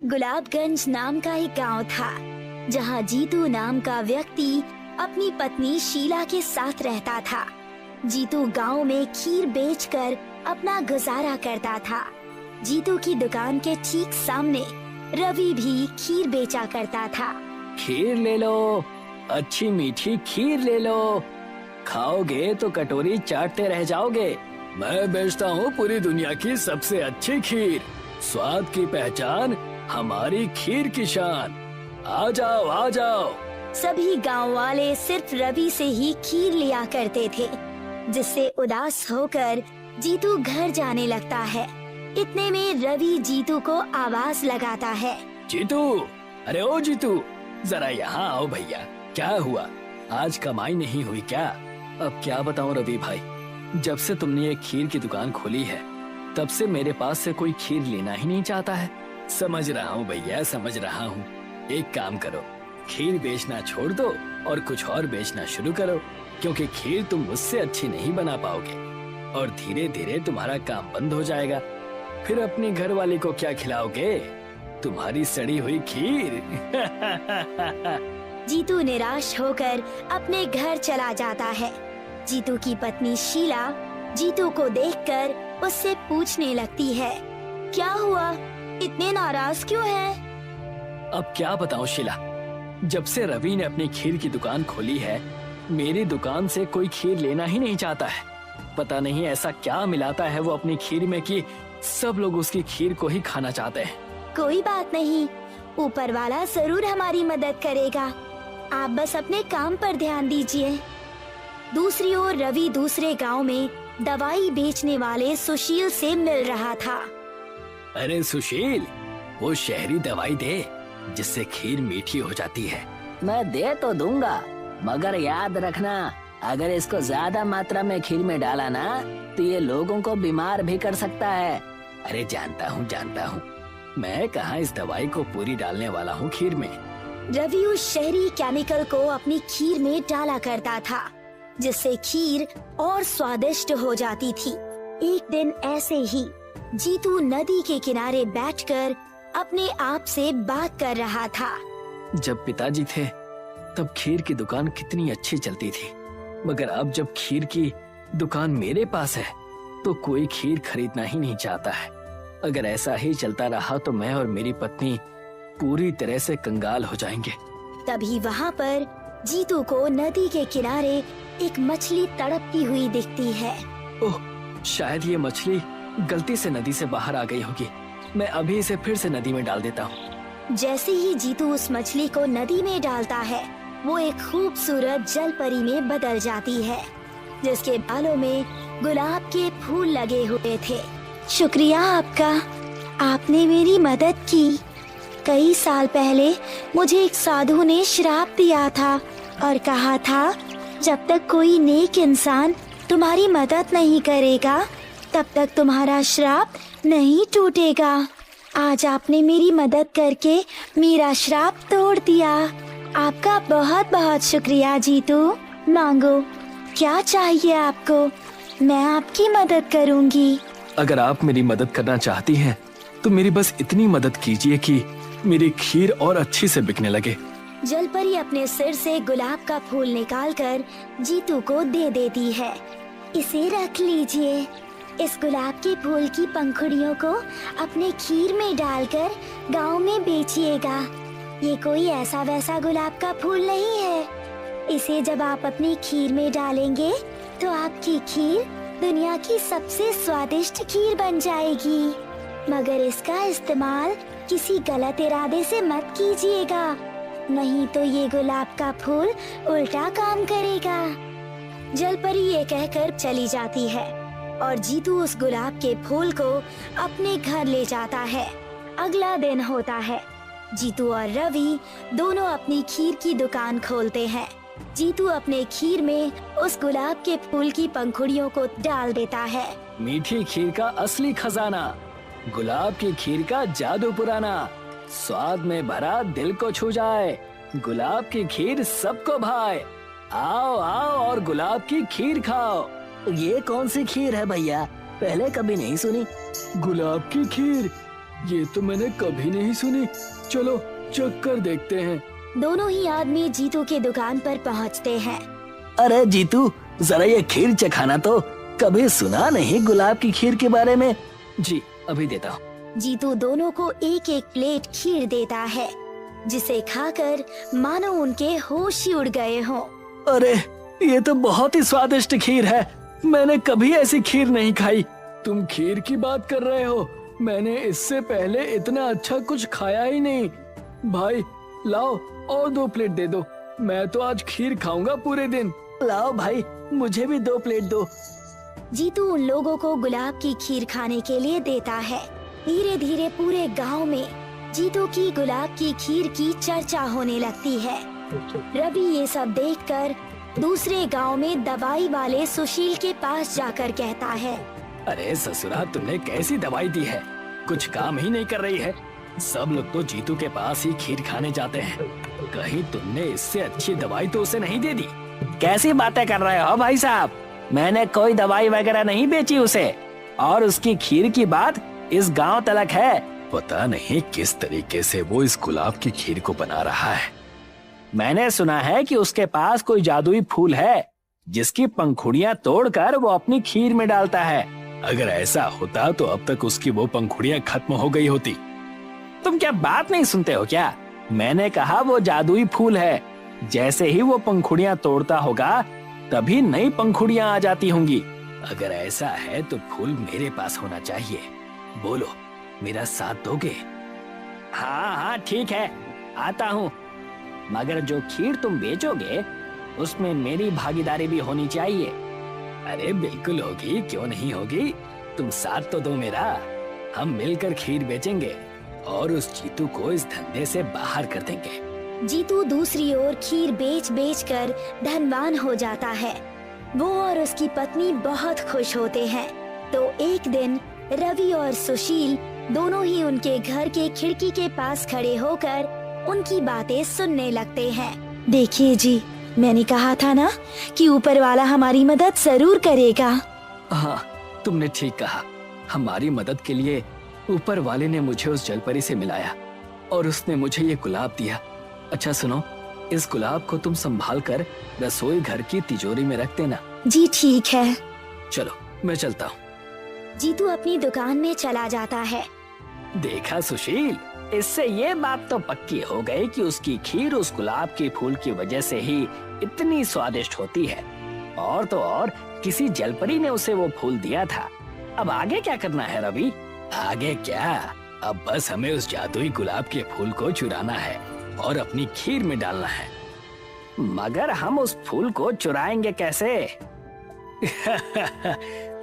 गुलाबगंज नाम का एक गांव था, जहां जीतू नाम का व्यक्ति अपनी पत्नी शीला के साथ रहता था। जीतू गांव में खीर बेचकर अपना गुजारा करता था। जीतू की दुकान के ठीक सामने रवि भी खीर बेचा करता था। खीर ले लो, अच्छी मीठी खीर ले लो, खाओगे तो कटोरी चाटते रह जाओगे। मैं बेचता हूँ पूरी दुनिया की सबसे अच्छी खीर, स्वाद की पहचान, हमारी खीर की शान। आ जाओ आ जाओ। सभी गांव वाले सिर्फ रवि से ही खीर लिया करते थे, जिससे उदास होकर जीतू घर जाने लगता है। इतने में रवि जीतू को आवाज लगाता है। जीतू, अरे ओ जीतू, जरा यहाँ आओ भैया। क्या हुआ, आज कमाई नहीं हुई क्या? अब क्या बताऊं रवि भाई, जब से तुमने ये खीर की दुकान खोली है तब से मेरे पास से कोई खीर लेना ही नहीं चाहता है। समझ रहा हूँ भैया, समझ रहा हूँ। एक काम करो, खीर बेचना छोड़ दो और कुछ और बेचना शुरू करो, क्योंकि खीर तुम मुझसे अच्छी नहीं बना पाओगे और धीरे धीरे तुम्हारा काम बंद हो जाएगा। फिर अपनी घर वाली को क्या खिलाओगे? तुम्हारी सड़ी हुई खीर। जीतू निराश होकर अपने घर चला जाता है। जीतू की पत्नी शीला जीतू को देखकर उससे पूछने लगती है, क्या हुआ, इतने नाराज क्यों है? अब क्या बताऊं शीला, जब से रवि ने अपनी खीर की दुकान खोली है, मेरी दुकान से कोई खीर लेना ही नहीं चाहता है। पता नहीं ऐसा क्या मिलाता है वो अपनी खीर में कि सब लोग उसकी खीर को ही खाना चाहते हैं। कोई बात नहीं, ऊपर वाला जरूर हमारी मदद करेगा। आप बस अपने काम पर ध्यान दीजिए। दूसरी ओर रवि दूसरे गांव में दवाई बेचने वाले सुशील से मिल रहा था। अरे सुशील, वो शहरी दवाई दे जिससे खीर मीठी हो जाती है। मैं दे तो दूंगा, मगर याद रखना, अगर इसको ज्यादा मात्रा में खीर में डाला ना तो ये लोगों को बीमार भी कर सकता है। अरे जानता हूँ, मैं कहाँ इस दवाई को पूरी डालने वाला हूँ खीर में। रवि उस शहरी केमिकल को अपनी खीर में डाला करता था, जिससे खीर और स्वादिष्ट हो जाती थी। एक दिन ऐसे ही जीतू नदी के किनारे बैठकर अपने आप से बात कर रहा था। जब पिताजी थे तब खीर की दुकान कितनी अच्छी चलती थी, मगर अब जब खीर की दुकान मेरे पास है तो कोई खीर खरीदना ही नहीं चाहता है। अगर ऐसा ही चलता रहा तो मैं और मेरी पत्नी पूरी तरह से कंगाल हो जाएंगे। तभी वहाँ पर जीतू को नदी के किनारे एक मछली तड़पती हुई दिखती है। ओह, शायद ये मछली गलती से नदी से बाहर आ गई होगी। मैं अभी इसे फिर से नदी में डाल देता हूँ। जैसे ही जीतू उस मछली को नदी में डालता है, वो एक खूबसूरत जल परी में बदल जाती है, जिसके बालों में गुलाब के फूल लगे हुए थे। शुक्रिया आपका, आपने मेरी मदद की। कई साल पहले मुझे एक साधु ने श्राप दिया था और कहा था, जब तक कोई नेक इंसान तुम्हारी मदद नहीं करेगा तब तक तुम्हारा श्राप नहीं टूटेगा। आज आपने मेरी मदद करके मेरा श्राप तोड़ दिया। आपका बहुत बहुत शुक्रिया जीतू। मांगो, क्या चाहिए आपको, मैं आपकी मदद करूंगी। अगर आप मेरी मदद करना चाहती हैं तो मेरी बस इतनी मदद कीजिए कि मेरी खीर और अच्छी से बिकने लगे। जलपरी अपने सिर से गुलाब का फूल निकालकर जीतू को दे देती है। इसे रख लीजिए। इस गुलाब के फूल की पंखुड़ियों को अपने खीर में डालकर गांव में बेचिएगा। ये कोई ऐसा वैसा गुलाब का फूल नहीं है। इसे जब आप अपनी खीर में डालेंगे तो आपकी खीर दुनिया की सबसे स्वादिष्ट खीर बन जाएगी। मगर इसका इस्तेमाल किसी गलत इरादे से मत कीजिएगा, नहीं तो ये गुलाब का फूल उल्टा काम करेगा। जलपरी ये कहकर चली जाती है और जीतू उस गुलाब के फूल को अपने घर ले जाता है। अगला दिन होता है। जीतू और रवि दोनों अपनी खीर की दुकान खोलते हैं। जीतू अपने खीर में उस गुलाब के फूल की पंखुड़ियों को डाल देता है। मीठी खीर का असली खजाना, गुलाब की खीर का जादू पुराना, स्वाद में भरा दिल को छू जाए, गुलाब की खीर सबको भाए। आओ आओ और गुलाब की खीर खाओ। ये कौन सी खीर है भैया, पहले कभी नहीं सुनी। गुलाब की खीर, ये तो मैंने कभी नहीं सुनी। चलो चख कर देखते हैं। दोनों ही आदमी जीतू की दुकान पर पहुंचते हैं। अरे जीतू, जरा ये खीर चखाना तो। कभी सुना नहीं गुलाब की खीर के बारे में। जी अभी देता हूँ। जीतू दोनों को एक एक प्लेट खीर देता है, जिसे खाकर मानो उनके होश ही उड़ गए हों। अरे ये तो बहुत ही स्वादिष्ट खीर है। मैंने कभी ऐसी खीर नहीं खाई। तुम खीर की बात कर रहे हो? मैंने इससे पहले इतना अच्छा कुछ खाया ही नहीं। भाई लाओ और 2 प्लेट दे दो। मैं तो आज खीर खाऊंगा पूरे दिन। लाओ भाई, मुझे भी 2 प्लेट दो। जीतू उन लोगों को गुलाब की खीर खाने के लिए देता है। धीरे धीरे पूरे गांव में जीतू की गुलाब की खीर की चर्चा होने लगती है। रवि ये सब देखकर दूसरे गांव में दवाई वाले सुशील के पास जाकर कहता है, अरे ससुरा, तुमने कैसी दवाई दी है? कुछ काम ही नहीं कर रही है। सब लोग तो जीतू के पास ही खीर खाने जाते हैं। कहीं तुमने इससे अच्छी दवाई तो उसे नहीं दे दी? कैसी बातें कर रहे हो भाई साहब? मैंने कोई दवाई वगैरह नहीं बेची उसे। और उसकी खीर की बात इस गांव तलक है। पता नहीं किस तरीके से वो इस गुलाब की खीर को बना रहा है। मैंने सुना है कि उसके पास कोई जादुई फूल है, जिसकी पंखुड़ियां तोड़कर वो अपनी खीर में डालता है। अगर ऐसा होता तो अब तक उसकी वो पंखुड़ियां खत्म हो गई होती। तुम क्या बात नहीं सुनते हो क्या? मैंने कहा वो जादुई फूल है। जैसे ही वो पंखुड़ियां तोड़ता होगा, तभी नई पंखुड़ियां आ जाती होंगी। अगर ऐसा है तो फूल मेरे पास होना चाहिए। बोलो, मेरा साथ दोगे? हाँ हाँ ठीक है, आता हूँ। मगर जो खीर तुम बेचोगे, उसमें मेरी भागीदारी भी होनी चाहिए। अरे बिल्कुल होगी, क्यों नहीं होगी। तुम साथ तो दो मेरा। हम मिलकर खीर बेचेंगे और उस जीतू को इस धंधे से बाहर कर देंगे। जीतू दूसरी ओर खीर बेच बेच कर धनवान हो जाता है। वो और उसकी पत्नी बहुत खुश होते हैं। तो एक दिन रवि और सुशील दोनों ही उनके घर के खिड़की के पास खड़े होकर उनकी बातें सुनने लगते हैं। देखिए जी, मैंने कहा था ना कि ऊपर वाला हमारी मदद जरूर करेगा। हाँ, तुमने ठीक कहा। हमारी मदद के लिए ऊपर वाले ने मुझे उस जलपरी से मिलाया और उसने मुझे ये गुलाब दिया। अच्छा सुनो, इस गुलाब को तुम संभाल कर रसोई घर की तिजोरी में रख देना। जी ठीक है। चलो मैं चलता हूँ। जीतू अपनी दुकान में चला जाता है। देखा सुशील, इससे ये बात तो पक्की हो गई कि उसकी खीर उस गुलाब के फूल की वजह से ही इतनी स्वादिष्ट होती है। और तो और किसी जलपरी ने उसे वो फूल दिया था। अब आगे क्या करना है रवि? आगे क्या, अब बस हमें उस जादुई गुलाब के फूल को चुराना है और अपनी खीर में डालना है। मगर हम उस फूल को चुराएंगे कैसे?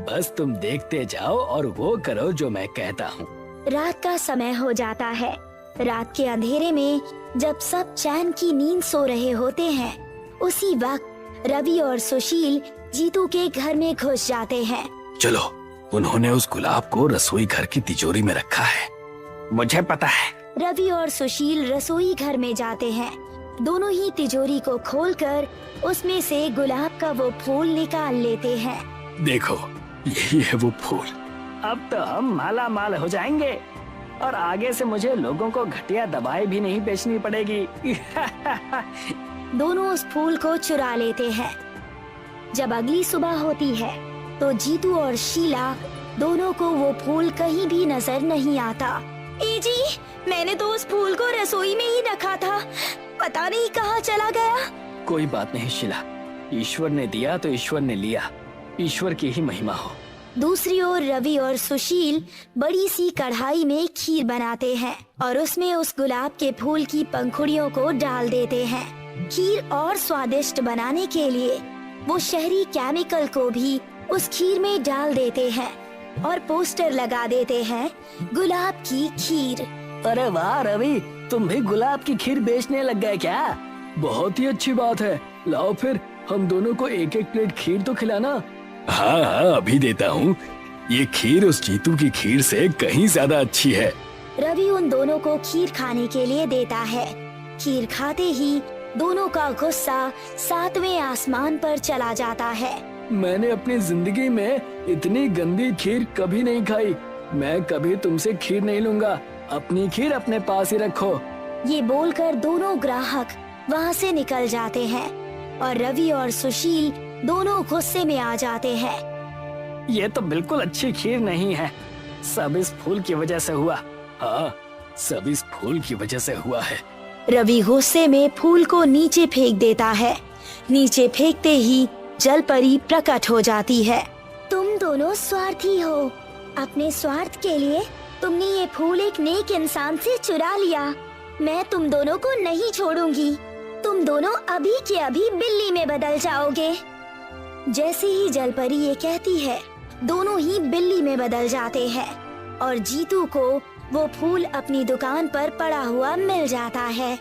बस तुम देखते जाओ और वो करो जो मैं कहता हूँ। रात का समय हो जाता है। रात के अंधेरे में जब सब चैन की नींद सो रहे होते हैं, उसी वक्त रवि और सुशील जीतू के घर में घुस जाते हैं। चलो, उन्होंने उस गुलाब को रसोई घर की तिजोरी में रखा है। मुझे पता है। रवि और सुशील रसोई घर में जाते हैं। दोनों ही तिजोरी को खोलकर उसमें से गुलाब का वो फूल निकाल लेते हैं। देखो, यही है वो फूल। अब तो हम माला माल हो जाएंगे और आगे से मुझे लोगों को घटिया दवाई भी नहीं बेचनी पड़ेगी। दोनों उस फूल को चुरा लेते हैं। जब अगली सुबह होती है तो जीतू और शीला दोनों को वो फूल कहीं भी नजर नहीं आता। ए जी, मैंने तो उस फूल को रसोई में ही रखा था, पता नहीं कहाँ चला गया। कोई बात नहीं शीला, ईश्वर ने दिया तो ईश्वर ने लिया। ईश्वर की ही महिमा हो। दूसरी ओर रवि और सुशील बड़ी सी कढ़ाई में खीर बनाते हैं और उसमें उस गुलाब के फूल की पंखुड़ियों को डाल देते हैं। खीर और स्वादिष्ट बनाने के लिए वो शहरी केमिकल को भी उस खीर में डाल देते हैं और पोस्टर लगा देते हैं, गुलाब की खीर। अरे वाह रवि, तुम भी गुलाब की खीर बेचने लग गए क्या? बहुत ही अच्छी बात है। लाओ फिर हम दोनों को एक एक प्लेट खीर तो खिलाना। हाँ हाँ, अभी देता हूँ। ये खीर उस जीतू की खीर से कहीं ज्यादा अच्छी है। रवि उन दोनों को खीर खाने के लिए देता है। खीर खाते ही दोनों का गुस्सा 7वें आसमान पर चला जाता है। मैंने अपनी जिंदगी में इतनी गंदी खीर कभी नहीं खाई। मैं कभी तुमसे खीर नहीं लूंगा। अपनी खीर अपने पास ही रखो। ये बोलकर दोनों ग्राहक वहाँ से निकल जाते हैं और रवि और सुशील दोनों गुस्से में आ जाते हैं। ये तो बिल्कुल अच्छी खीर नहीं है, सब इस फूल की वजह से हुआ। हाँ, सब इस फूल की वजह से हुआ है। रवि गुस्से में फूल को नीचे फेंक देता है। नीचे फेंकते ही जलपरी प्रकट हो जाती है। तुम दोनों स्वार्थी हो। अपने स्वार्थ के लिए तुमने ये फूल एक नेक इंसान से चुरा लिया। मैं तुम दोनों को नहीं छोड़ूंगी। तुम दोनों अभी के अभी बिल्ली में बदल जाओगे। जैसे ही जलपरी ये कहती है, दोनों ही बिल्ली में बदल जाते हैं और जीतू को वो फूल अपनी दुकान पर पड़ा हुआ मिल जाता है।